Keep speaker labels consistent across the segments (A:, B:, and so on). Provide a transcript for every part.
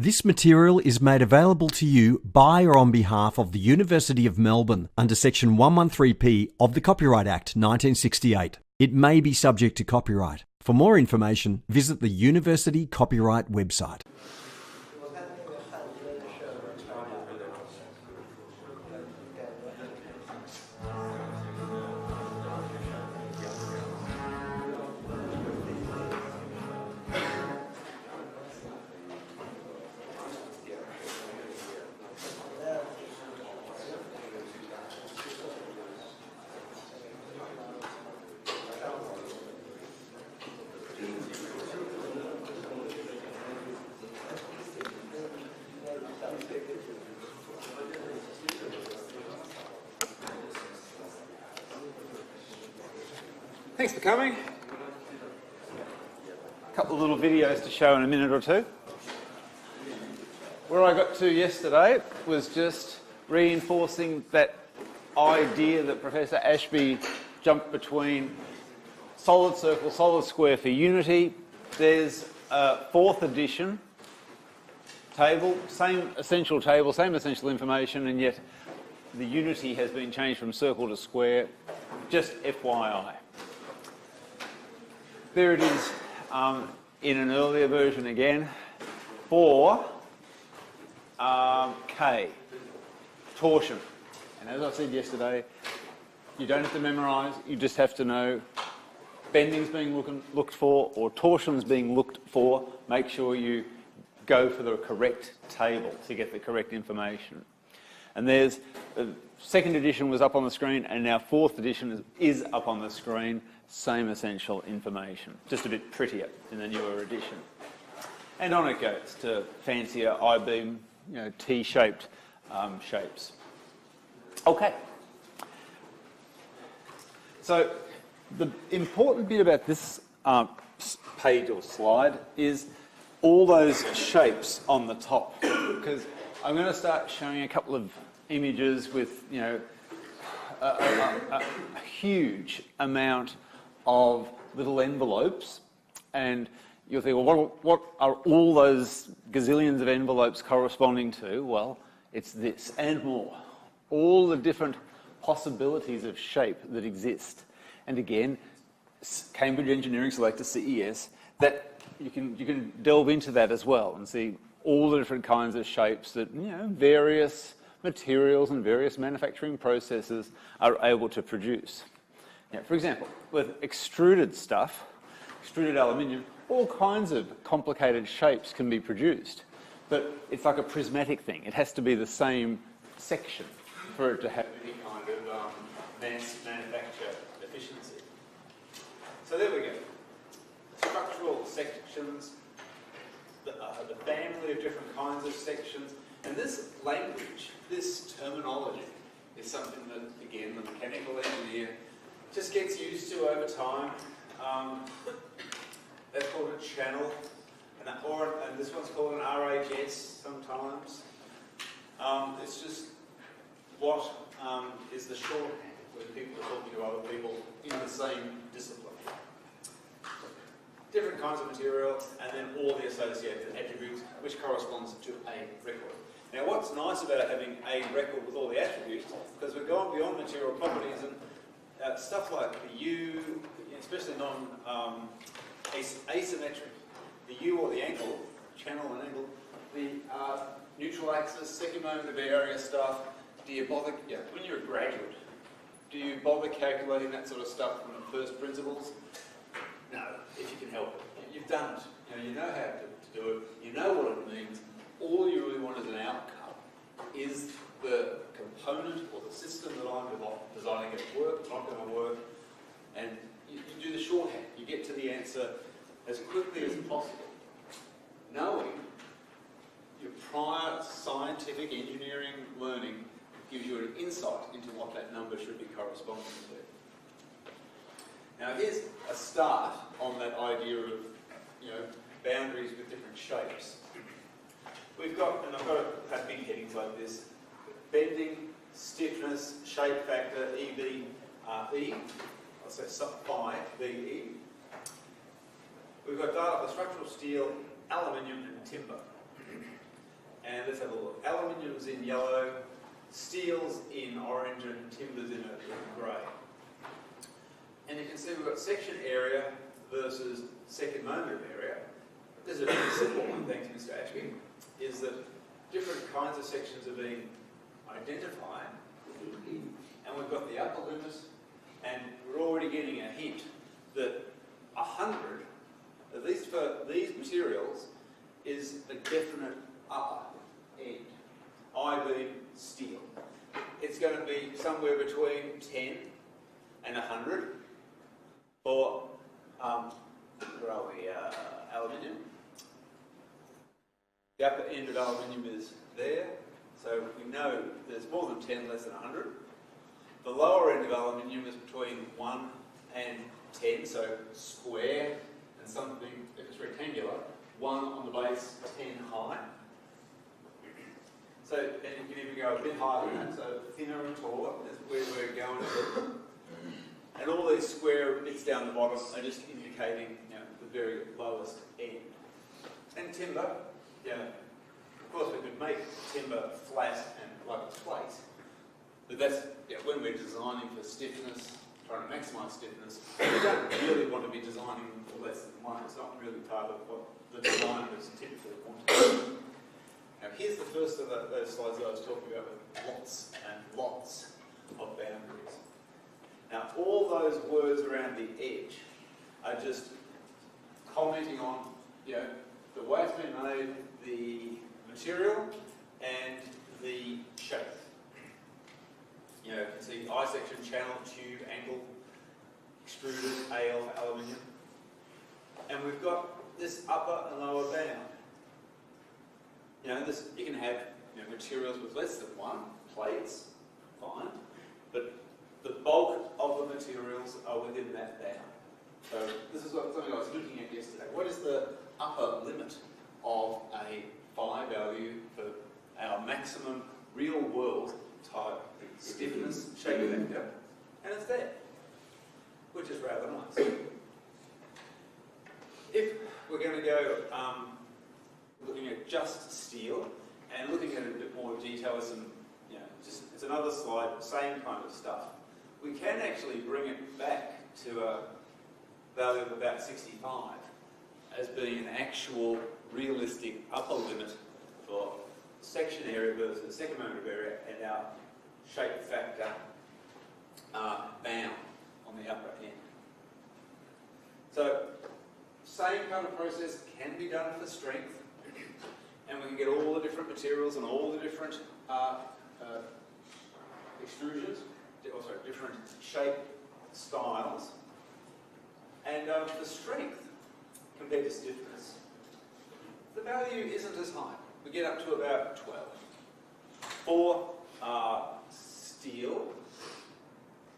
A: This material is made available to you by or on behalf of the University of Melbourne under Section 113P of the Copyright Act 1968. It may be subject to copyright. For more information, visit the University Copyright website.
B: Thanks for coming. A couple of little videos to show in a minute or two. Where I got to yesterday was just reinforcing that idea that Professor Ashby jumped between solid circle, solid square for unity. There's a 4th edition table, same essential information, and yet the unity has been changed from circle to square. Just FYI. There it is in an earlier version again for K, torsion. And as I said yesterday, you don't have to memorise, you just have to know bending's being looked for or torsion's being looked for. Make sure you go for the correct table to get the correct information. And there's, 2nd edition was up on the screen, and now 4th edition is up on the screen. Same essential information, just a bit prettier in the newer edition. And on it goes to fancier I-beam, T-shaped shapes. Okay. So the important bit about this page or slide is all those shapes on the top, because I'm going to start showing a couple of images with, a huge amount of little envelopes, and you'll think, well, what are all those gazillions of envelopes corresponding to? Well, it's this and more. All the different possibilities of shape that exist. And again, Cambridge Engineering Selector, CES, that you can delve into that as well and see all the different kinds of shapes that various materials and various manufacturing processes are able to produce. For example, with extruded stuff, extruded aluminium, all kinds of complicated shapes can be produced. But it's like a prismatic thing. It has to be the same section for it to have any kind of mass manufacture efficiency. So there we go. Structural sections, the family of different kinds of sections, and this language, this terminology, is something that, again, the mechanical engineer just gets used to over time. They're called a channel, and this one's called an RHS sometimes. It's just what is the shorthand when people are talking to other people in the same discipline. Different kinds of material, and then all the associated attributes, which corresponds to a record. Now, what's nice about having a record with all the attributes, because we're going beyond material properties, and stuff like the U, especially asymmetric, the U or the angle, channel and angle, the neutral axis, second moment of area stuff, do you bother, when you're a graduate, do you bother calculating that sort of stuff from the first principles? No, if you can help it. You've done it. You know how to do it. You know what it means. All you really want as an outcome is the component or the system that I'm designing it to work, not going to work, and you do the shorthand. You get to the answer as quickly as possible, knowing your prior scientific engineering learning gives you an insight into what that number should be corresponding to. Now here's a start on that idea of boundaries with different shapes. We've got, and I've got to have big headings like this: bending, stiffness, shape factor, EV, E. I'll say phi, VE. We've got data for structural steel, aluminium, and timber. And let's have a look. Aluminium's in yellow, steel's in orange, and timber's in a grey. And you can see we've got section area versus second moment area. There's a very simple one, thanks Mr. Ashby, is that different kinds of sections are being identified, and we've got the upper limit, and we're already getting a hint that 100, at least for these materials, is a definite upper end, I-beam steel. It's going to be somewhere between 10 and 100 for, where are we, aluminium. The upper end of aluminium is there, so we know there's more than 10, less than 100. The lower end of aluminium is between 1 and 10, so square, and something, if it's rectangular, 1 on the base, 10 high. So then you can even go a bit higher than that, so thinner and taller is where we're going to. And all these square bits down the bottom are just indicating, you know, the very lowest end. And timber, yeah, of course we could make timber flat and like a plate, but that's, yeah, when we're designing for stiffness, trying to maximise stiffness, we don't really want to be designing for less than 1. It's not really part of what the designers typically want to do. Now here's the first of those slides that I was talking about with lots and lots of boundaries. Now all those words around the edge are just commenting on, you know, the way it's been made, the material, and the shape. You know, you can see I section, channel, tube, angle, extruded, AL for aluminium. And we've got this upper and lower bound. You know, this, you can have, you know, materials with less than 1, plates, fine, but the bulk of the materials are within that bound. So this is something I was looking at yesterday. What is the upper limit of a phi value for our maximum real world type stiffness, shape vector? And it's there, which is rather nice. If we're going to go looking at just steel and looking at it in a bit more detail with some, you know, just, it's another slide, same kind of stuff. We can actually bring it back to a value of about 65 as being an actual realistic upper limit for section area versus second moment of area and our shape factor bound on the upper end. So same kind of process can be done for strength, and we can get all the different materials and all the different extrusions, different shape styles, and the strength compared to stiffness, the value isn't as high. We get up to about 12. For steel,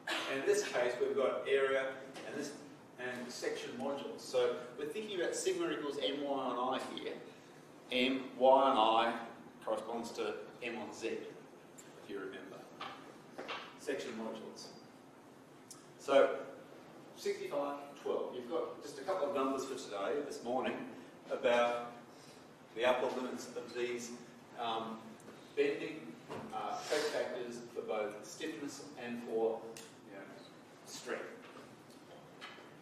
B: and in this case we've got area and section modules. So we're thinking about sigma equals my on I here. M, y on I corresponds to m on z, if you remember. Section modules. So 65, 12. You've got just a couple of numbers for today, this morning, about the upper limits of these bending shape factors for both stiffness and for, you know, strength.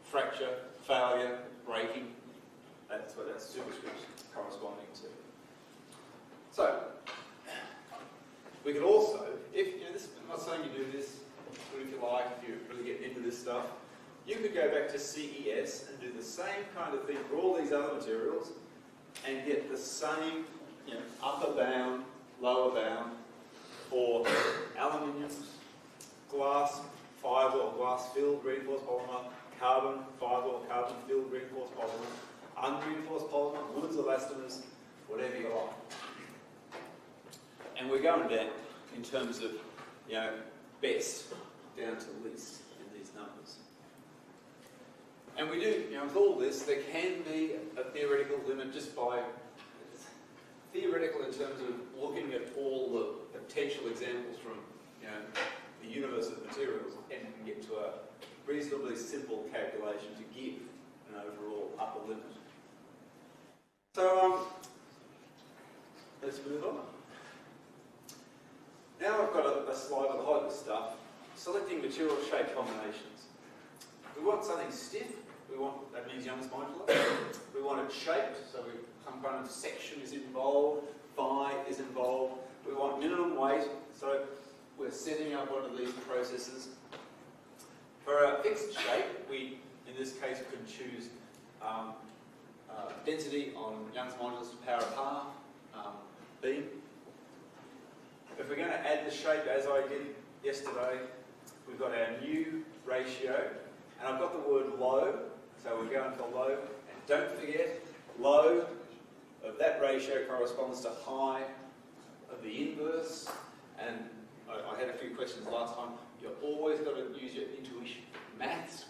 B: Fracture, failure, breaking, that's what that superscript is corresponding to. So, we could also, if, you know, this, I'm not saying you do this, but if you like, if you really get into this stuff, you could go back to CES and do the same kind of thing for all these other materials and get the same, you know, upper bound, lower bound for aluminium, glass, fibre or glass filled reinforced polymer, carbon, fibre or carbon filled reinforced polymer, unreinforced polymer, woods, elastomers, whatever you like. And we're going down in terms of, you know, best down to least in these numbers. And we do, you know, with all this, there can be a theoretical limit just by, theoretical in terms of looking at all the potential examples from, you know, the universe of materials, and you can get to a reasonably simple calculation to give an overall upper limit. So let's move on. Now I've got a slide with a whole lot of stuff. Selecting material shape combinations. We want something stiff. That means Young's modulus. We want it shaped, so some kind of section is involved, phi is involved. We want minimum weight, so we're setting up one of these processes. For a fixed shape, we, in this case, could choose density on Young's modulus to the power of half, beam. If we're going to add the shape as I did yesterday, we've got our new ratio, and I've got the word low, so we're going for low. And don't forget, low of that ratio corresponds to high of the inverse. And I had a few questions last time. You've always got to use your intuition. Maths,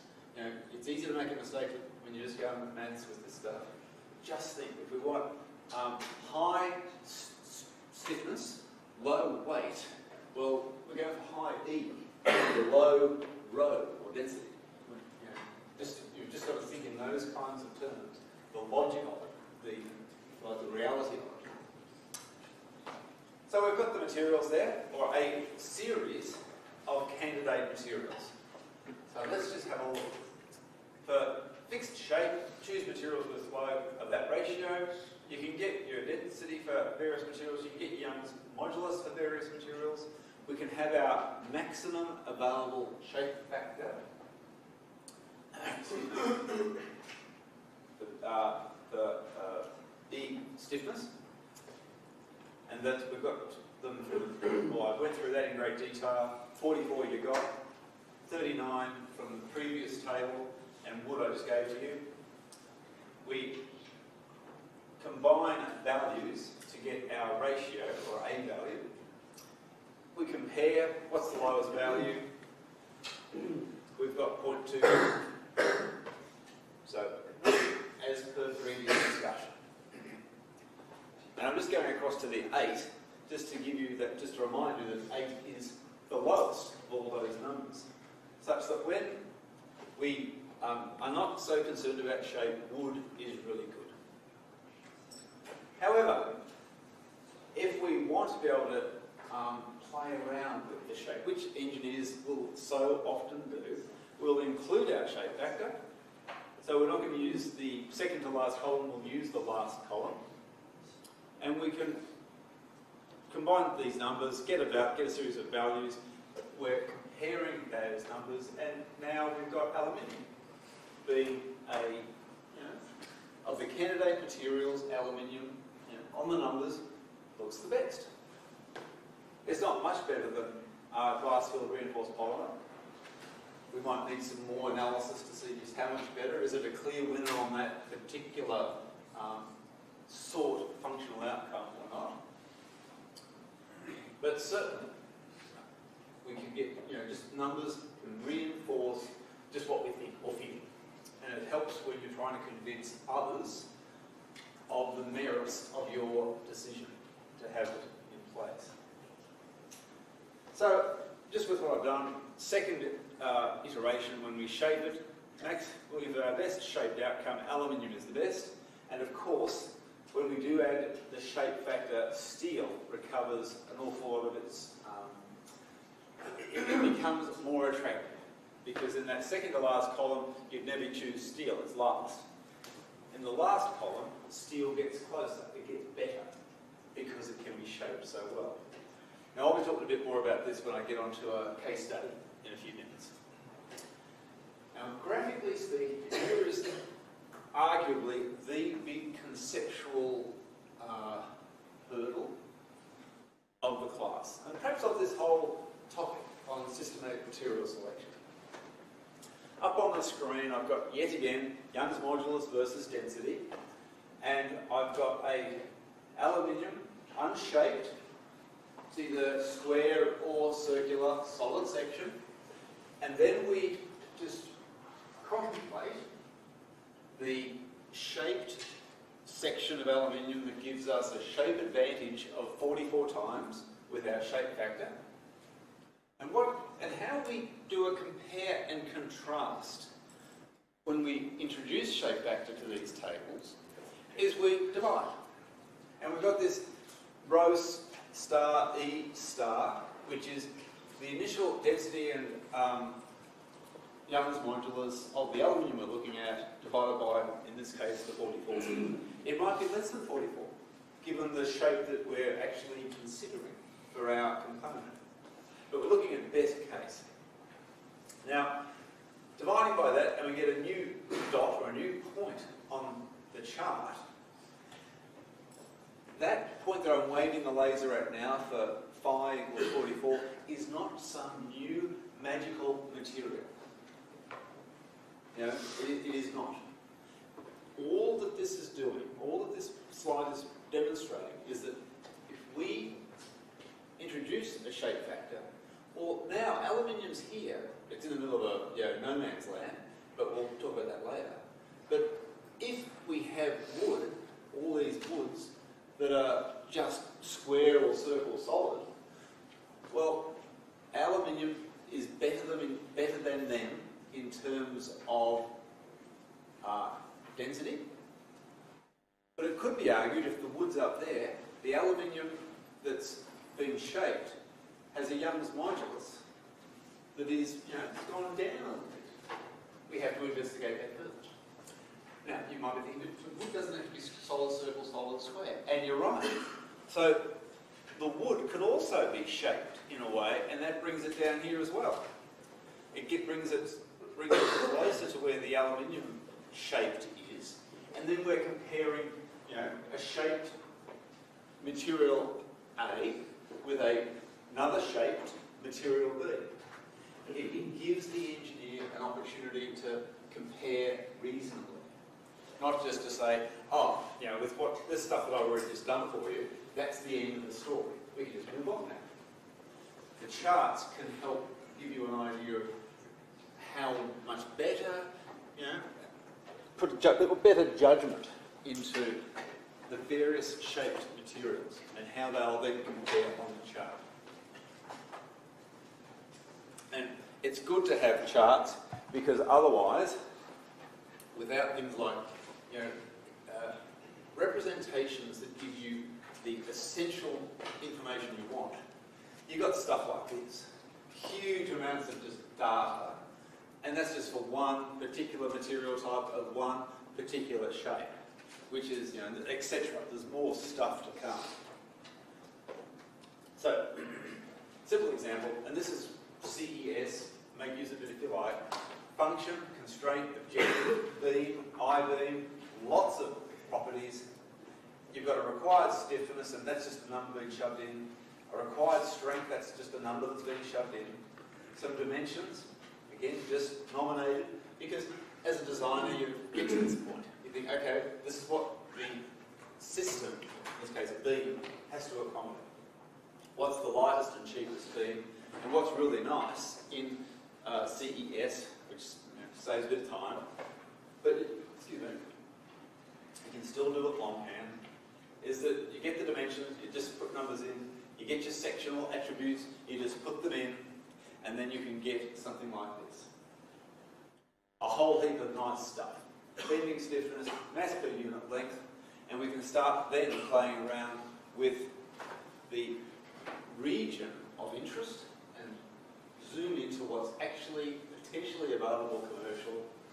B: it's easy to make a mistake when you're just going with maths with this stuff. Just think, if we want high stiffness, low weight, well, we're going for high E, low rho, or density. You've just got to think in those kinds of terms. The logic of it, the reality of it. So we've got the materials there, or a series of candidate materials. So let's just have a look. For fixed shape, choose materials with low of that ratio. You can get your density for various materials. You can get Young's modulus for various materials. We can have our maximum available shape factor. the E stiffness. And that we've got them from, well, I went through that in great detail. 44 you got, 39 from the previous table, and wood I just gave to you. We combine values to get our ratio, or A value. We compare what's the lowest value. We've got 0.2. So, as per previous discussion. And I'm just going across to the 8, just to give you that, just to remind you that 8 is the lowest of all those numbers. Such that when we are not so concerned about shape, wood is really good. However, if we want to be able to play around with the shape, which engineers will so often do, we'll include our shape factor. So we're not going to use the second to last column, we'll use the last column. And we can combine these numbers, get a series of values. We're comparing those numbers, and now we've got aluminium being of the candidate materials, aluminium, on the numbers, looks the best. It's not much better than glass-filled reinforced polymer. We might need some more analysis to see just how much better. Is it a clear winner on that particular sort of functional outcome or not? But certainly, we can get just numbers and reinforce just what we think or feel. And it helps when you're trying to convince others of the merits of your decision to have it in place. So, just with what I've done, second iteration, when we shape it, next we'll give our best shaped outcome. Aluminium is the best. And of course, when we do add the shape factor, steel recovers an awful lot of its, it becomes more attractive. Because in that second to last column, you'd never choose steel, it's last. In the last column, steel gets closer, it gets better, because it can be shaped so well. Now I'll be talking a bit more about this when I get onto a case study in a few minutes. Now graphically speaking, here is arguably the big conceptual hurdle of the class, and perhaps of this whole topic on systematic material selection. Up on the screen I've got, yet again, Young's modulus versus density, and I've got a aluminium, unshaped, it's either square or circular solid section, and then we just contemplate the shaped section of aluminium that gives us a shape advantage of 44 times with our shape factor. And how we do a compare and contrast when we introduce shape factor to these tables is we divide. And we've got this rho star E star, which is the initial density and Young's modulus of the aluminium we're looking at, divided by, in this case, the 44. It might be less than 44, given the shape that we're actually considering for our component. But we're looking at best case. Now, dividing by that, and we get a new dot or a new point on the chart. That point that I'm waving the laser at now for phi equals 44 is not some new magical material. You know, it is not. All that this is doing, all that this slide is demonstrating, is that if we introduce a shape factor, or now aluminium's here, it's in the middle of a no man's land, but we'll talk about that later. But if we have wood, all these woods that are just square or circle solid, well, aluminium is better than them in terms of density. But it could be argued if the wood's up there, the aluminium that's been shaped has a Young's modulus that is, it's gone down a little bit. We have to investigate that further. Now, you might be thinking, wood doesn't have to be solid circle, solid square. And you're right. So the wood could also be shaped in a way, and that brings it down here as well. It brings it closer to where the aluminium shaped is, and then we're comparing, a shaped material A with another shaped material B. It gives the engineer an opportunity to compare reasonably. Not just to say, with what this stuff that I've already just done for you, that's the end of the story. We can just move on now. The charts can help give you an idea of how much better, put a better judgment into the various shaped materials and how they'll then compare on the chart. And it's good to have charts because otherwise, without things like representations that give you the essential information you want, you've got stuff like this. Huge amounts of just data, and that's just for one particular material type of one particular shape, which is, etc. There's more stuff to come. So, simple example, and this is CES, make use of it if you like. Function, constraint, objective, beam, I-beam, lots of properties. You've got a required stiffness, and that's just a number being shoved in. A required strength, that's just a number that's being shoved in. Some dimensions, again, just nominated, because as a designer, you get to this point. You think, okay, this is what the system, in this case a beam, has to accommodate. What's the lightest and cheapest beam? And what's really nice in CES, which saves a bit of time, but, excuse me, you can still do it longhand, is that you get the dimensions, you just put numbers in, you get your sectional attributes, you just put them in, and then you can get something like this. A whole heap of nice stuff. Bending stiffness, mass per unit length, and we can start then playing around with the region of interest and zoom into what's actually potentially available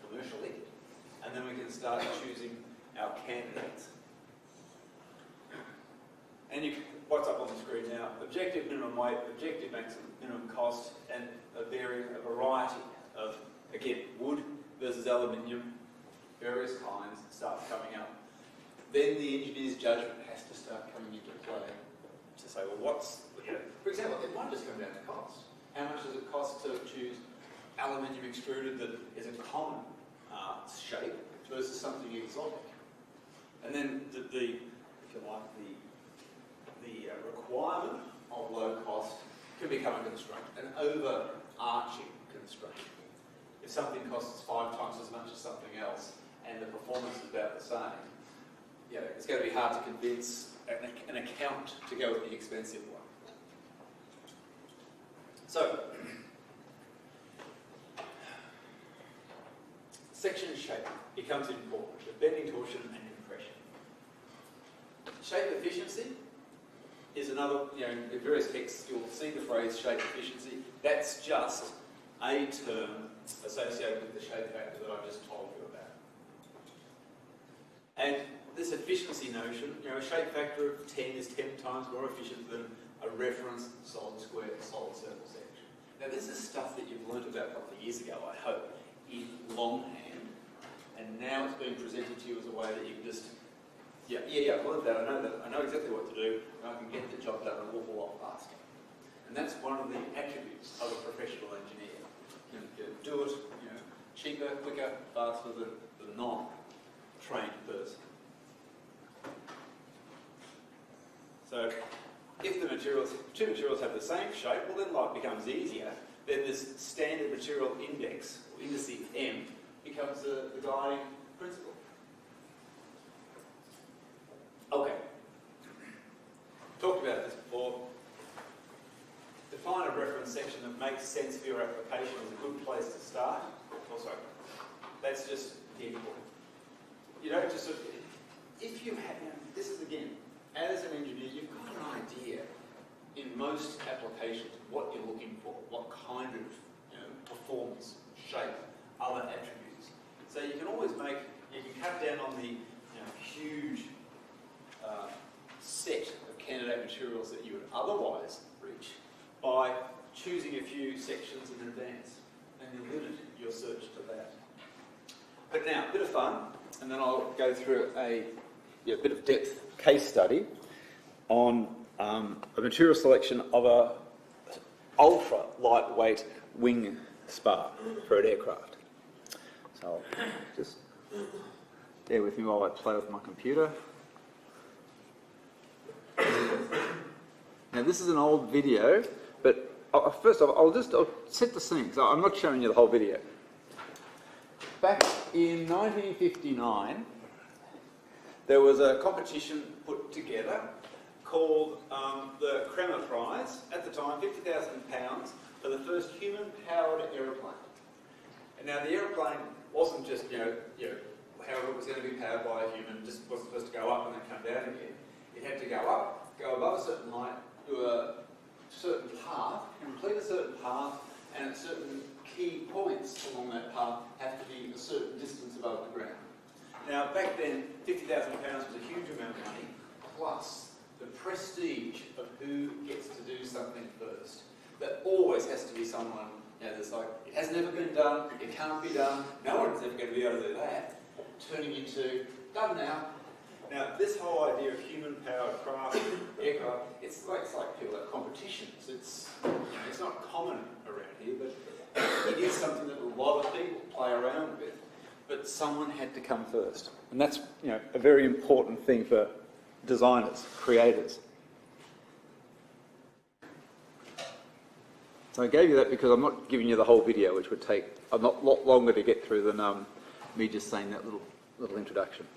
B: commercially, and then we can start choosing our candidates. And what's up on the screen now? Objective minimum weight, objective maximum minimum cost, and a variety of, again, wood versus aluminium, various kinds start coming up. Then the engineer's judgment has to start coming into play to say, well, for example, it might just come down to cost. How much does it cost to choose aluminium extruded that is a common shape versus something exotic? And then if you like, the requirement of low cost can become a constraint, an overarching constraint. If something costs 5 times as much as something else and the performance is about the same, it's going to be hard to convince an account to go with the expensive one. So, section shape becomes important, the bending, torsion and compression. Shape efficiency, is another, in various texts you'll see the phrase shape efficiency. That's just a term associated with the shape factor that I just told you about. And this efficiency notion, a shape factor of 10 is 10 times more efficient than a reference solid square solid circle section. Now this is stuff that you've learnt about a couple of years ago, I hope, in longhand, and now it's being presented to you as a way that you can just, I've learned that, I know exactly what to do, and I can get the job done an awful lot faster. And that's one of the attributes of a professional engineer. You do it, cheaper, quicker, faster than the non-trained person. So, if two materials have the same shape, well then life becomes easier. Then this standard material index, or indice M, becomes the guiding principle. Okay. Talked about this before. Define a reference section that makes sense for your application is a good place to start. Also, that's just the important. You don't just if you have, this is again, as an engineer, you've got an idea in most applications what you're looking for, what kind of performance, shape, other attributes. So you can always you can cut down on the huge set of candidate materials that you would otherwise reach by choosing a few sections in advance, and you limit your search to that. But now, a bit of fun, and then I'll go through a bit of depth case study on a material selection of a ultra lightweight wing spar for an aircraft. So just bear with me while I play with my computer. Now this is an old video, but first off, I'll set the scene. So I'm not showing you the whole video. Back in 1959, there was a competition put together called the Kremer Prize. At the time, £50,000 for the first human-powered aeroplane. And now the aeroplane wasn't just, however it was going to be powered by a human, just wasn't supposed to go up and then come down again. It had to go up, go above a certain height, do a certain path, complete a certain path, and at certain key points along that path have to be a certain distance above the ground. Now, back then, £50,000 was a huge amount of money, plus the prestige of who gets to do something first. That always has to be someone, that's like, it has never been done, it can't be done, no one's ever going to be able to do that, turning into, done now. Now, this whole idea of human-powered aircraft, it's like people at competitions. It's not common around here, but it is something that a lot of people play around with. But someone had to come first. And that's, a very important thing for designers, creators. So I gave you that because I'm not giving you the whole video, which would take a lot longer to get through than me just saying that little introduction.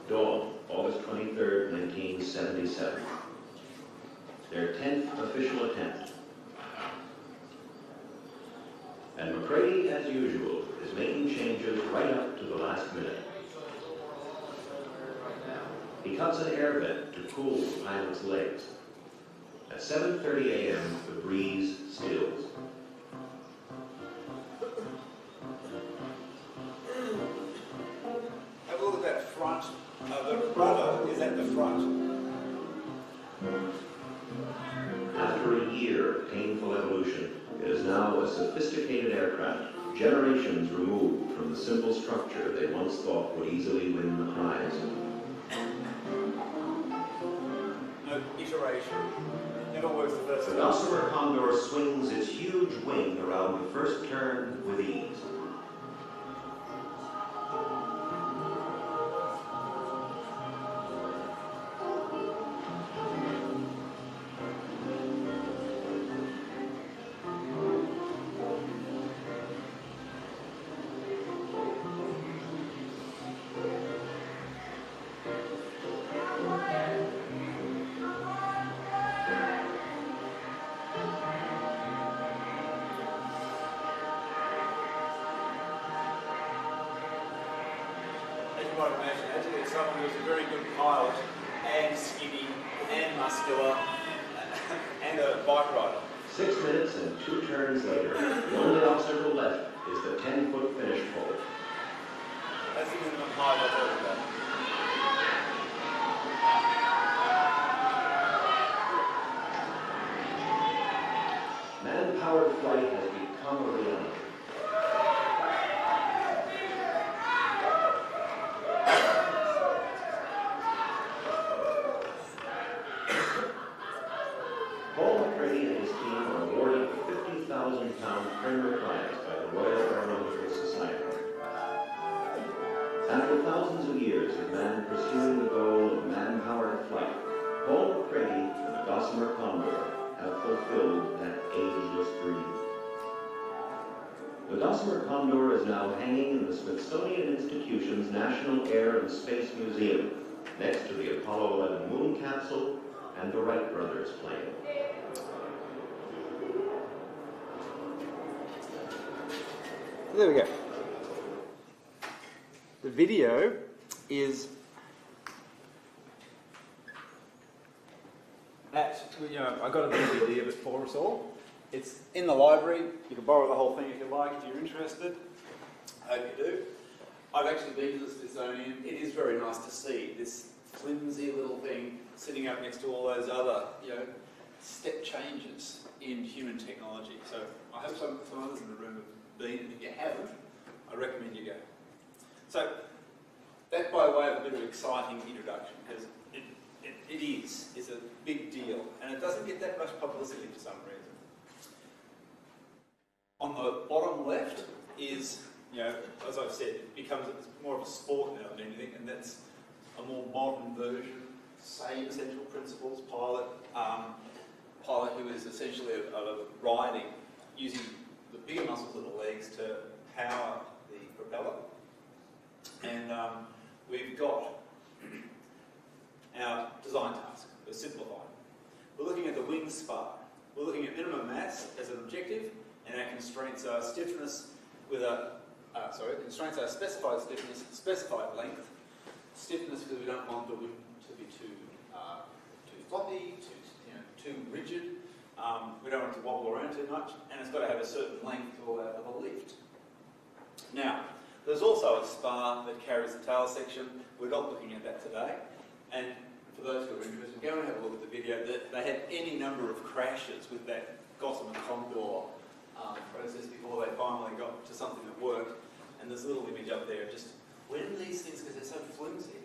C: Dawn, August 23rd, 1977. Their 10th official attempt. And McCready, as usual, is making changes right up to the last minute. He cuts an air vent to cool the pilot's legs. At 7:30 a.m., the breeze stills.
B: Have a look at that front. The rudder is at the front.
C: After a year of painful evolution, it is now a sophisticated aircraft, generations removed from the simple structure they once thought would easily win the prize.
B: No iteration. Never works the first
C: The
B: time.
C: Gossamer Condor swings its huge wing around the first turn with ease.
D: might imagine, had to get someone who was a very good pilot and skinny and muscular and a bike rider.
C: 6 minutes and 2 turns later, the only obstacle left is the 10-foot finish pole.
D: That's the minimum height I've heard about.
C: Man-powered flight has become a reality. Paul McCready and his team are awarded the £50,000 Premier Prize by the Royal Aeronautical Society. After thousands of years of man pursuing the goal of man-powered flight, Paul McCready and the Gossamer Condor have fulfilled that ageless dream. The Gossamer Condor is now hanging in the Smithsonian Institution's National Air and Space Museum, next to the Apollo 11 moon capsule and the Wright brothers plane.
D: There we go. The video is I got a DVD of it for us all. It's in the library. You can borrow the whole thing if you like, if you're interested. I hope you do. I've actually been to the Smithsonian. It is very nice to see this flimsy little thing sitting up next to all those other, step changes in human technology. So I hope some others in the room have been, and if you haven't, I recommend you go. So that by way of a bit of exciting introduction, because it's a big deal, and it doesn't get that much publicity for some reason. On the bottom left is, as I've said, it's more of a sport now than anything, and that's a more modern version, same essential principles, pilot who is essentially riding, using the bigger muscles of the legs to power the propeller. And we've got our design task, we're simplifying. We're looking at the wing spar. We're looking at minimum mass as an objective, and our constraints are stiffness with constraints are specified stiffness, specified length. Stiffness because we don't want the wing to be too floppy, too rigid. We don't want it to wobble around too much, and it's got to have a certain length to allow for the lift. Now, there's also a spar that carries the tail section. We're not looking at that today. And for those who are interested, go and have a look at the video. They had any number of crashes with that Gossamer Condor process before they finally got to something that worked. And there's a little image up there of just when these things, because they're so flimsy,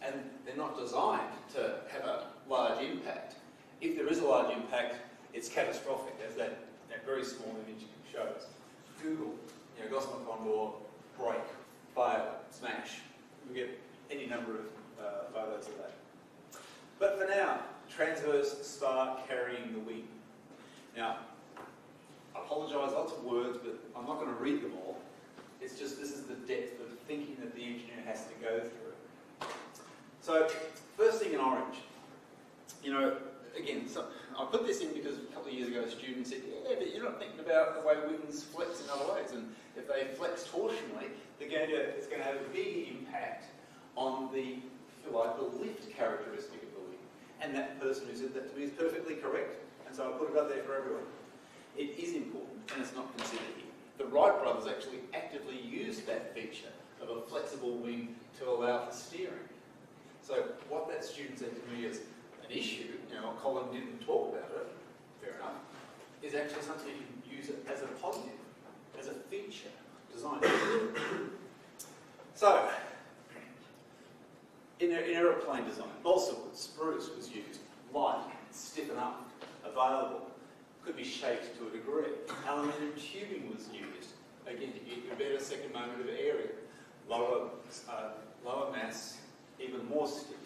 D: and they're not designed to have a large impact. If there is a large impact, it's catastrophic, as that very small image shows. Google, Gossamer Condor, break, fail, smash. We get any number of photos of that. But for now, transverse spar carrying the wing. Now, I apologise, lots of words, but I'm not going to read them all. It's just this is the depth of thinking that the engineer has to go through. So, first thing in orange. Again, I put this in because a couple of years ago a student said, yeah, but you're not thinking about the way wings flex in other ways. And if they flex torsionally, it's going to have a big impact on the, if you like, the lift characteristic of the wing. And that person who said that to me is perfectly correct. And so I put it up there for everyone. It is important, and it's not considered here. The Wright brothers actually actively used that feature of a flexible wing to allow for steering. So what that student said to me is an issue, Colin didn't talk about it, fair enough, is actually something you can use it as a positive, as a feature, design. So, in aeroplane design, balsa wood, spruce was used, light, stiff enough, available, could be shaped to a degree. Aluminium tubing was used, again, to get you a better second moment of area, lower mass, even more stiff.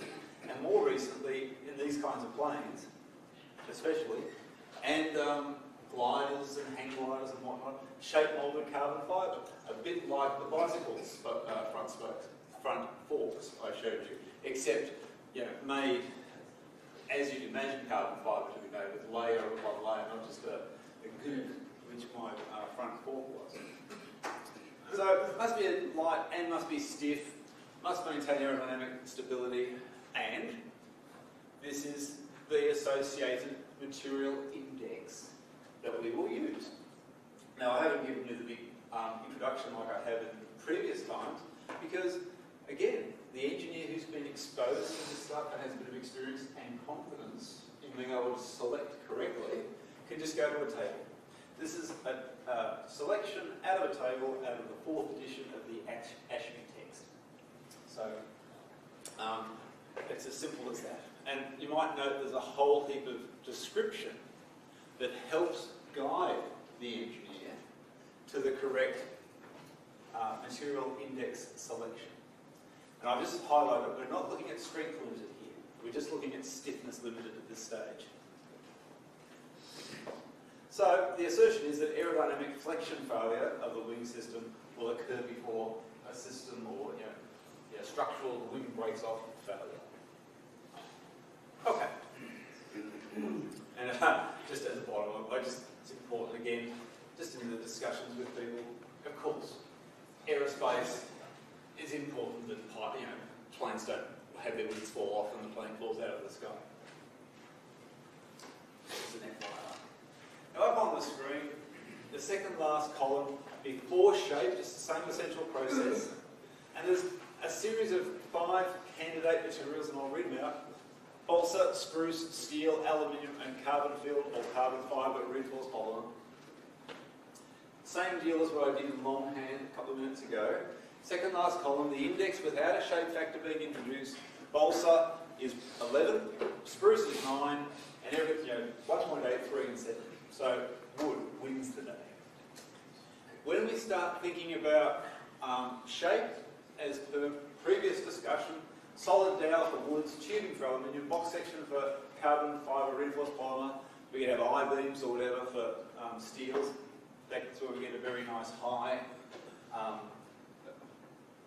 D: And more recently, in these kinds of planes, especially, and gliders and hang gliders and whatnot, shape moulded carbon fibre, a bit like the bicycle's front forks I showed you, except made as you'd imagine carbon fibre to be made, with layer upon layer, not just a goop, which my front fork was. So it must be light and must be stiff, must maintain aerodynamic stability, and this is the associated material index that we will use. Now, I haven't given you the big introduction like I have in previous times, because, again, the engineer who's been exposed to this stuff and has a bit of experience and confidence in being able to select correctly can just go to a table. This is a selection out of a table out of the 4th edition of the ASHME text. So it's as simple as that. And you might note there's a whole heap of description that helps guide the engineer to the correct material index selection. And I've just highlighted, we're not looking at strength limited here. We're just looking at stiffness limited at this stage. So the assertion is that aerodynamic flexion failure of the wing system will occur before a system or structural wing breaks off failure. Okay. And just as a bottom line, it's important again, just in the discussions with people, of course, aerospace is important that planes don't have their wings fall off and the plane falls out of the sky. Just an FYI. Now up on the screen, the second last column, before shape, just the same essential process. And there's a series of 5 candidate materials, and I'll read them out. Balsa, spruce, steel, aluminium, and carbon field or carbon fibre reinforced polymer. Same deal as what I did in longhand a couple of minutes ago. Second last column, the index without a shape factor being introduced. Balsa is 11, spruce is 9, and 1.8, 3 and 7. So wood wins the day. When we start thinking about shape, as per previous discussion, solid dowel for woods, tubing for aluminium, box section for carbon fibre reinforced polymer. We can have I-beams or whatever for steels. That's where we get a very nice high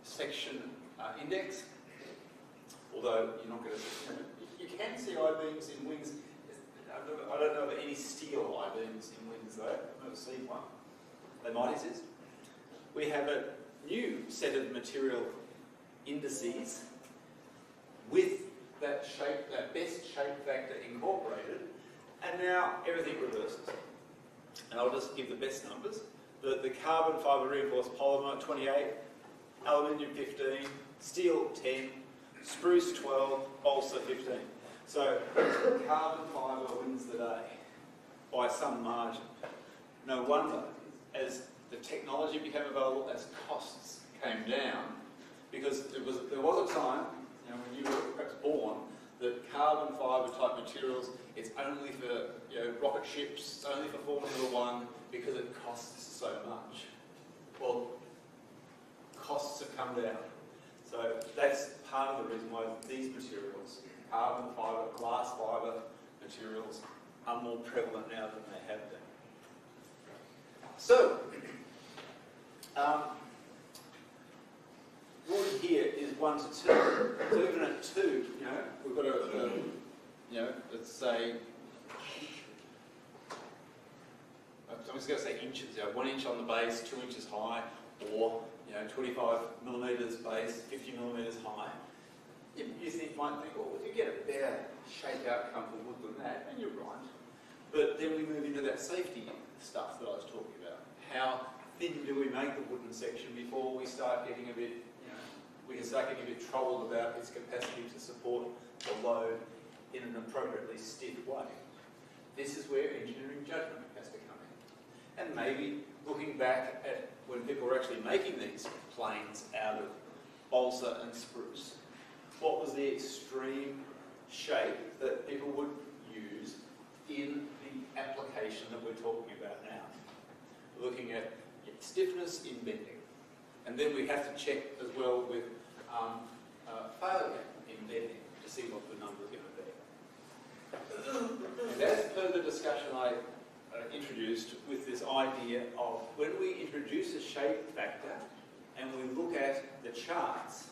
D: section index. Although you're not going to, you can see I-beams in wings. I don't know of any steel I-beams in wings though. I've never seen one. They might exist. We have a new set of material indices with that shape, that best shape factor incorporated, and now everything reverses. And I'll just give the best numbers. The carbon fibre reinforced polymer 28, aluminium 15, steel 10, spruce 12, balsa 15. So carbon fibre wins the day by some margin. No wonder, as the technology became available, as costs came down, because there was a time, when you were perhaps born, that carbon fibre type materials, it's only for rocket ships, it's only for Formula One, because it costs so much. Well, costs have come down. So that's part of the reason why these materials, carbon fibre, glass fibre materials, are more prevalent now than they have been. So, wood here is 1 to 2. So even at 2, we've got let's say, I'm just going to say inches. 1 inch on the base, 2 inches high, or 25 millimetres base, 50 millimetres high. You might think, well, if you get a better shape outcome for wood than that, and you're right. But then we move into that safety stuff that I was talking about. How thin do we make the wooden section before we start getting a bit, we can start getting a bit troubled about its capacity to support the load in an appropriately stiff way. This is where engineering judgment has to come in. And maybe looking back at when people were actually making these planes out of balsa and spruce, what was the extreme shape that people would use in the application that we're talking about now? We're looking at stiffness in bending. And then we have to check as well with failure in bending to see what the number is going to be. And as per the discussion I introduced with this idea of when we introduce a shape factor and we look at the charts,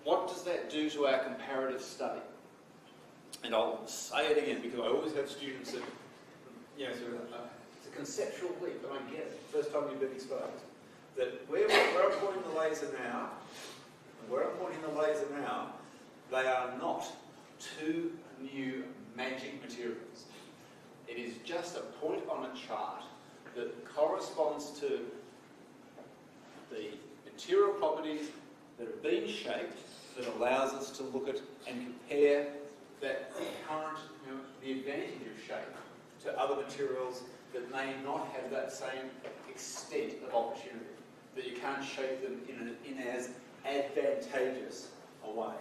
D: what does that do to our comparative study? And I'll say it again because I always have students that, it's a conceptual leap, and I get it, first time you've been exposed. that where I'm pointing the laser now, they are not two new magic materials. It is just a point on a chart that corresponds to the material properties that have been shaped that allows us to look at and compare that current, the advantage of shape to other materials that may not have that same extent of opportunity, that you can't shape them in as advantageous a way.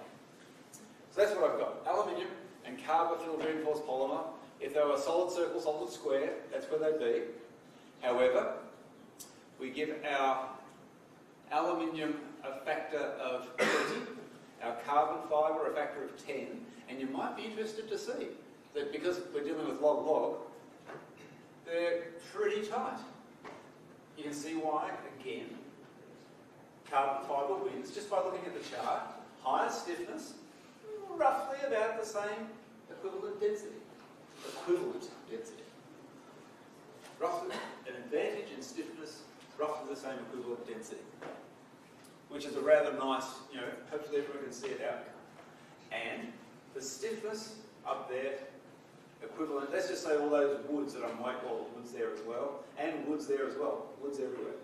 D: So that's what I've got. Aluminium and carbon-filled reinforced polymer. If they were solid circle, solid square, that's where they'd be. However, we give our aluminium a factor of 20, our carbon fibre a factor of 10, and you might be interested to see that because we're dealing with log-log, they're pretty tight. You can see why, again, carbon fibre wins just by looking at the chart. Higher stiffness, roughly about the same equivalent density. Roughly an advantage in stiffness, roughly the same equivalent density. Which is a rather nice, hopefully everyone can see it outcome. And the stiffness up there, equivalent, let's just say all those woods that I'm white wall, woods there as well, and woods there as well, woods everywhere.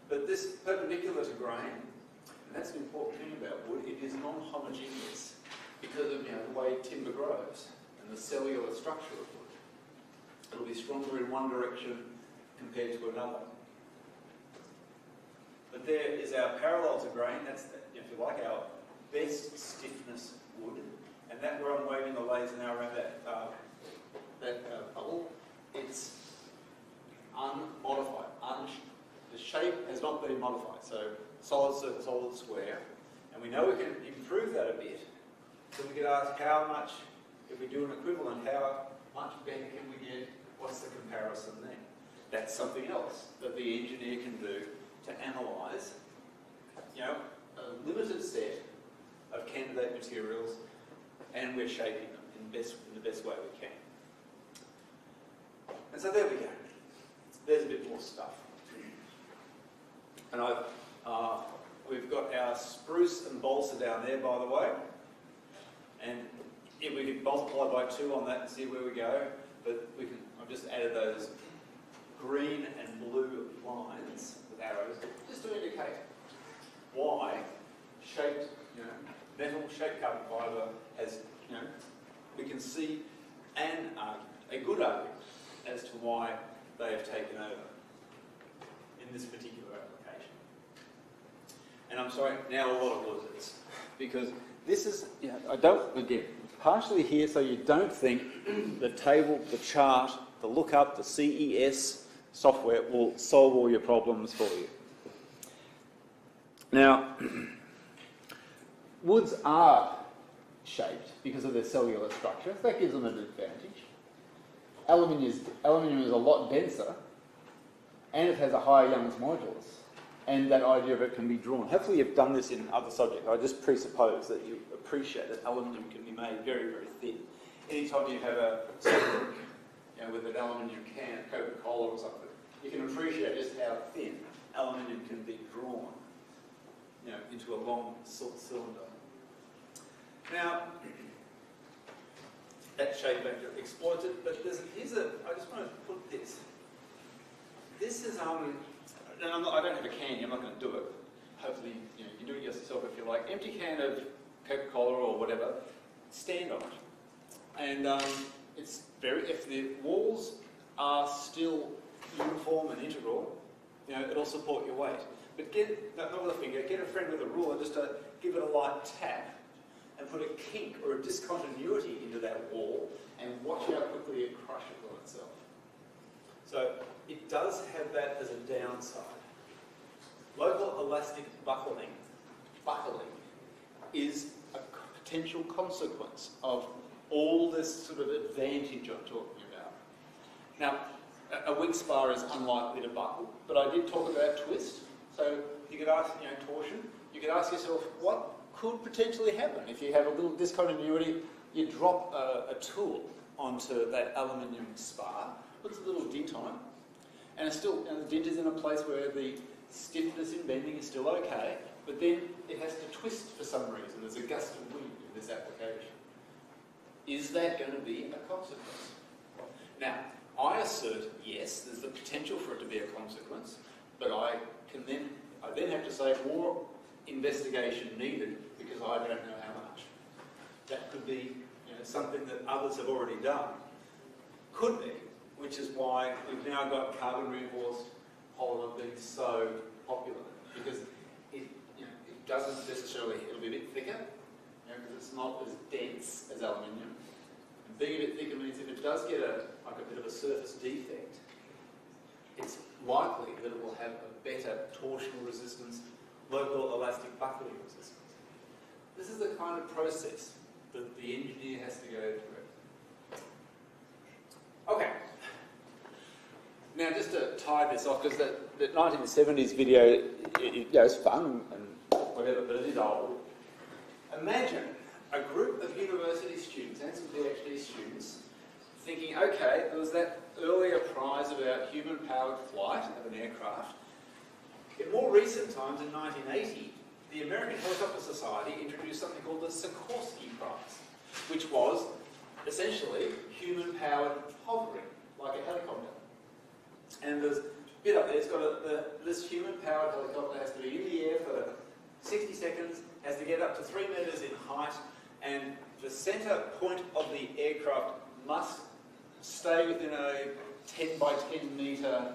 D: But this perpendicular to grain, and that's an important thing about wood, it is non-homogeneous because of the way timber grows and the cellular structure of wood. It'll be stronger in one direction compared to another. But there is our parallel to grain, that's, if you like, our best stiffness wood. And that where I'm waving the laser now around that bubble, it's unmodified. The shape has not been modified. So solid circle, solid square. And we know we can improve that a bit. So we could ask how much, if we do an equivalent, how much better can we get? What's the comparison then? That's something else that the engineer can do to analyse, a limited set of candidate materials, and we're shaping them in the best way we can. And so there we go. There's a bit more stuff. And we've got our spruce and balsa down there, by the way. And if we could multiply by 2 on that and see where we go, but I've just added those green and blue lines with arrows just to indicate why shaped, metal shaped carbon fibre has, we can see a good argument as to why they have taken over in this particular application. And I'm sorry, now a lot of losers, because this is, again, partially here so you don't think the table, the chart, the lookup, the CES software will solve all your problems for you. Now, woods are shaped because of their cellular structure. That gives them an advantage. Aluminium is a lot denser, and it has a higher Young's modulus. And that idea of it can be drawn. Hopefully you've done this in other subjects. I just presuppose that you appreciate that aluminium can be made very, very thin. Anytime you have a drink, with an aluminium can, Coca-Cola or something, you can appreciate just how thin aluminium can be drawn, into a long cylinder. Now, that shape factor exploits it, but I just want to put this. This is, and I don't have a can, I'm not going to do it. Hopefully, you can do it yourself if you like. Empty can of Coca-Cola or whatever, stand on it. And if the walls are still uniform and integral, it'll support your weight. But not with a finger, get a friend with a ruler just to give it a light tap and put a kink or a discontinuity into that wall and watch how quickly it crushes on itself. So it does have that as a downside. Local elastic buckling is a potential consequence of all this sort of advantage I'm talking about. Now, a wing spar is unlikely to buckle, but I did talk about twist. So you could ask, torsion. You could ask yourself, what could potentially happen if you have a little discontinuity? You drop a tool onto that aluminium spar, puts a little dent on it, and it's still, and the dinge is in a place where the stiffness in bending is still okay, but then it has to twist for some reason. There's a gust of wind in this application. Is that going to be a consequence? Now, I assert yes, there's the potential for it to be a consequence, but I then have to say more investigation needed because I don't know how much. That could be something that others have already done. Could be, which is why we've now got carbon reinforced polymer being so popular, because it doesn't necessarily, it'll be a bit thicker, because it's not as dense as aluminium. And being a bit thicker means if it does get a bit of a surface defect, it's likely that it will have a better torsional resistance, local elastic buckling resistance. This is the kind of process that the engineer has to go through. Okay. Now, just to tie this off, because that 1970s video, it's fun and whatever, but it is old. Imagine a group of university students and some PhD students thinking, okay, there was that earlier prize about human-powered flight of an aircraft. In more recent times, in 1980, the American Helicopter Society introduced something called the Sikorsky Prize, which was essentially human-powered hovering, like a helicopter. And there's a bit up there, it's got this human-powered helicopter has to be in the air for 60 seconds, has to get up to 3 metres in height, and the centre point of the aircraft must stay within a 10 by 10 metre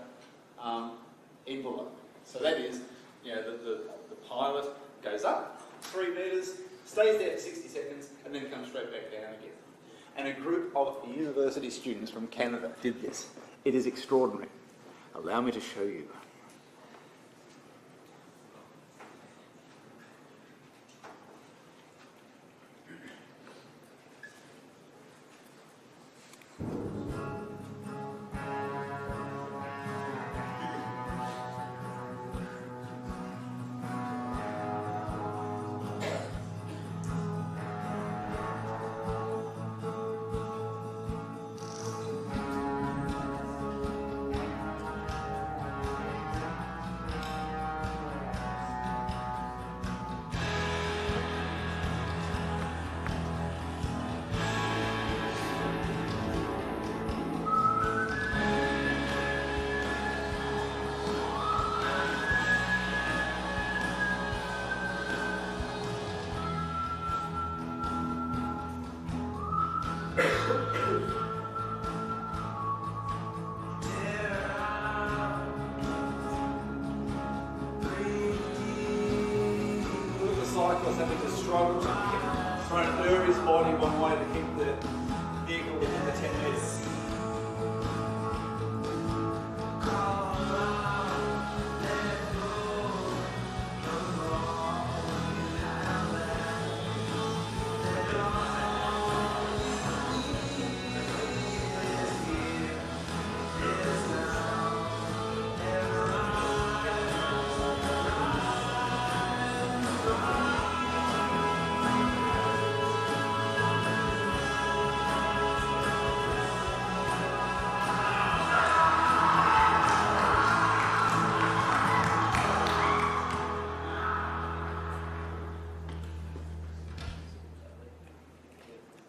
D: envelope. So that is, the pilot goes up 3 metres, stays there for 60 seconds, and then comes straight back down again. And a group of university students from Canada did this. It is extraordinary. Allow me to show you. Cyclist having to struggle trying to move his body one way to keep the vehicle within the 10 metres.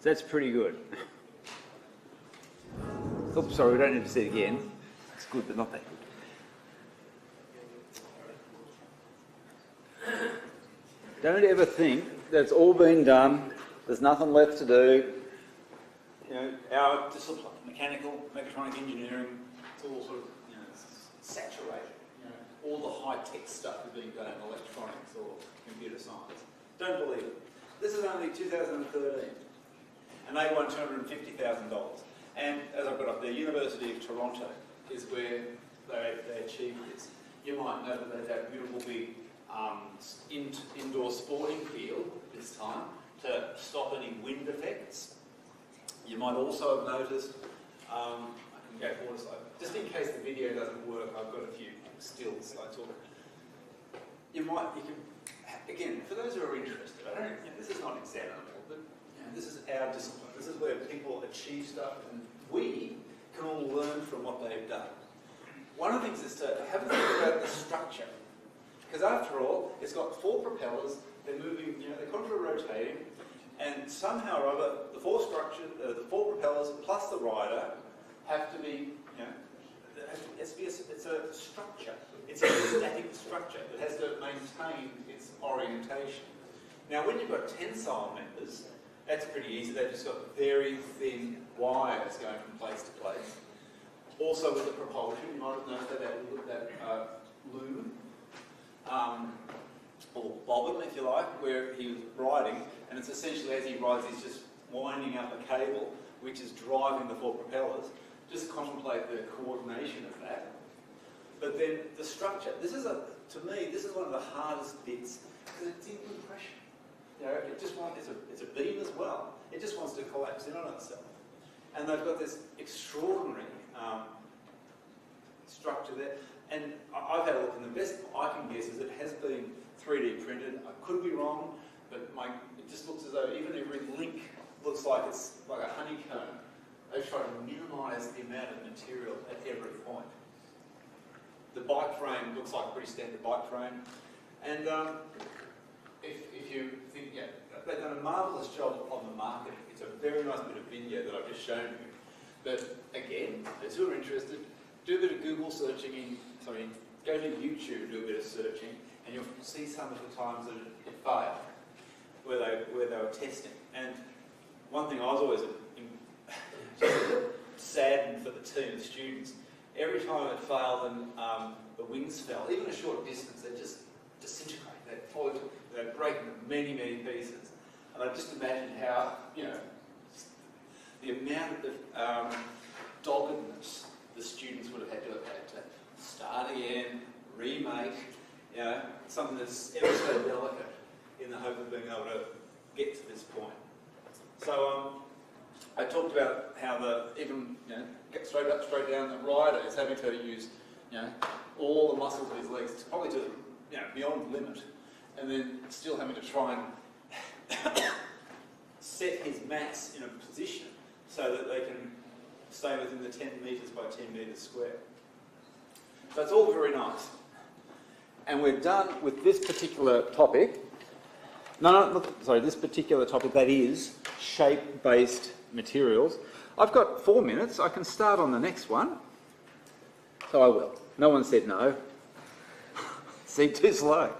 D: That's pretty good. Oops, sorry, we don't need to see it again. It's good, but not that good. Don't ever think that's all been done, there's nothing left to do. Our discipline, mechanical, mechatronic engineering, it's all sort of saturated. All the high-tech stuff is being done in electronics or computer science. Don't believe it. This is only 2013. And they won $250,000. And as I've got up there, University of Toronto is where they achieved this. You might know that they've had a beautiful big indoor sporting field this time to stop any wind effects. You might also have noticed, I can go forward a slide, just in case the video doesn't work, I've got a few stills I took. Again, for those who are interested, this is not examinable, but this is our discipline. This is where people achieve stuff and we can all learn from what they've done. one of the things is to have a think about the structure. Because after all, it's got 4 propellers, they're moving, they're contra-rotating, and somehow or other, the 4 propellers plus the rider have to be, it's a structure. It's a static structure that has to maintain its orientation. Now, when you've got tensile members, that's pretty easy. They've just got very thin wires going from place to place. Also with the propulsion, you might have noticed that loom, or bobbin, if you like, where he was riding, and it's essentially as he rides, he's just winding up a cable, which is driving the 4 propellers. Just contemplate the coordination of that. But then the structure, to me, this is one of the hardest bits, because it's in compression. It's a beam as well. It just wants to collapse in on itself. And they've got this extraordinary structure there. And I've had a look, and the best I can guess is it has been 3D printed. I could be wrong, but it just looks as though even every link looks like it's like a honeycomb. They've tried to minimise the amount of material at every point. The bike frame looks like a pretty standard bike frame. And if you think, they've done a marvellous job on the marketing. It's a very nice bit of video that I've just shown you. But again, those who are interested, do a bit of Google searching, go to YouTube, do a bit of searching, and you'll see some of the times that it failed, where they were testing. And one thing I was always saddened for the team, the students, every time it failed and the wings fell, even a short distance, they just disintegrate. They'd break into many, many pieces. And I just imagined how, the amount of doggedness the students would have had to start again, remake, something that's ever so delicate in the hope of being able to get to this point. So I talked about how get straight up, straight down, the rider is having to use, all the muscles of his legs, probably to, beyond limit, and then still having to try and set his mass in a position so that they can stay within the 10 metres by 10 metres square. So it's all very nice. And we're done with this particular topic. This particular topic, that is shape-based materials. I've got 4 minutes. I can start on the next one. So I will. No one said no. See, too slow.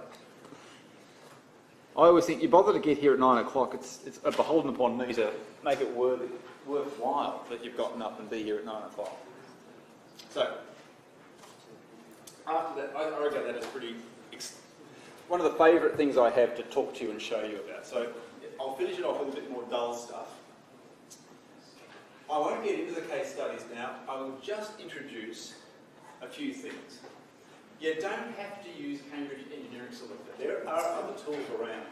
D: I always think you bother to get here at 9 o'clock, it's beholden upon me to make it worthwhile that you've gotten up and be here at 9 o'clock. So, after that, I reckon that is one of the favourite things I have to talk to you and show you about. So, I'll finish it off with a bit more dull stuff. I won't get into the case studies now. I will just introduce a few things. You don't have to use Cambridge Engineering Selector. There are other tools around.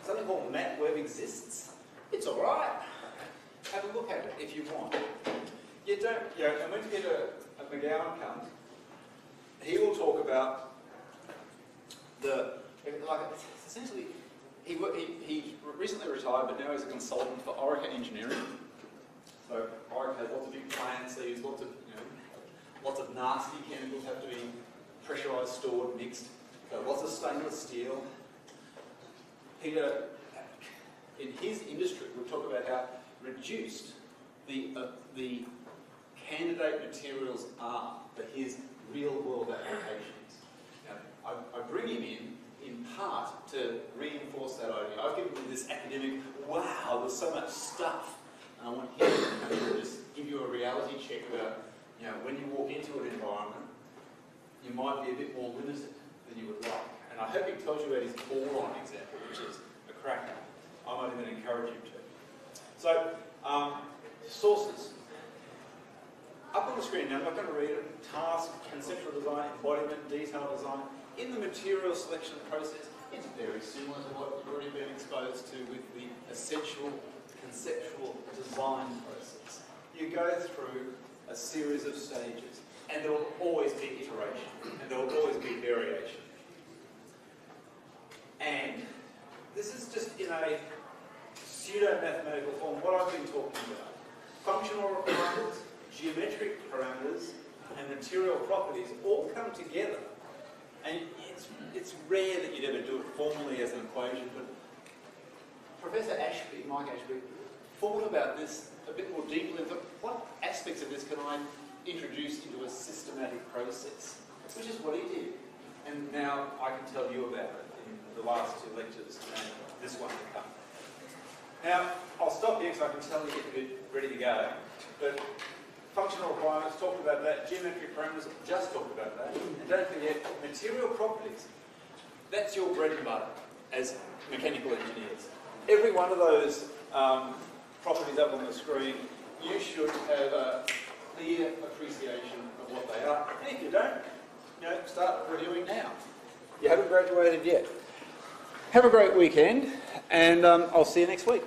D: Something called MatWeb exists. It's all right. Have a look at it if you want. You don't. And when you get a McGowan comes, he will talk about essentially. He recently retired, but now he's a consultant for Orica Engineering. So Orica has lots of big plants. They use lots of nasty chemicals have to be pressurised, stored, mixed. So lots of stainless steel. Peter, in his industry, will talk about how reduced the candidate materials are for his real-world applications. Now, I bring him in part to reinforce that idea. I've given him this academic, wow, there's so much stuff. And I want him to come in and just give you a reality check about, when you walk into an environment, you might be a bit more limited than you would like. And I hope he tells you about his boron example, which is a cracker. I might even encourage you to. So, sources. Up on the screen now, I'm not going to read it. Task, conceptual design, embodiment, detail design. In the material selection process, it's very similar to what you've already been exposed to with the essential conceptual design process. You go through a series of stages, and there will always be iteration, and there will always be variation. And this is just in a pseudo-mathematical form what I've been talking about. Functional parameters, geometric parameters, and material properties all come together. And it's rare that you'd ever do it formally as an equation, but Professor Ashby, Mike Ashby, thought about this a bit more deeply and thought, what aspects of this can I introduce into a systematic process? Which is what he did. And now I can tell you about it in the last two lectures and this one to come. Now, I'll stop here because I can tell you get a bit ready to go. But functional requirements, talked about that. Geometric parameters, just talked about that. And don't forget, material properties. That's your bread and butter as mechanical engineers. Every one of those properties up on the screen, you should have a clear appreciation of what they are. And if you don't, start reviewing now. You haven't graduated yet. Have a great weekend, and I'll see you next week.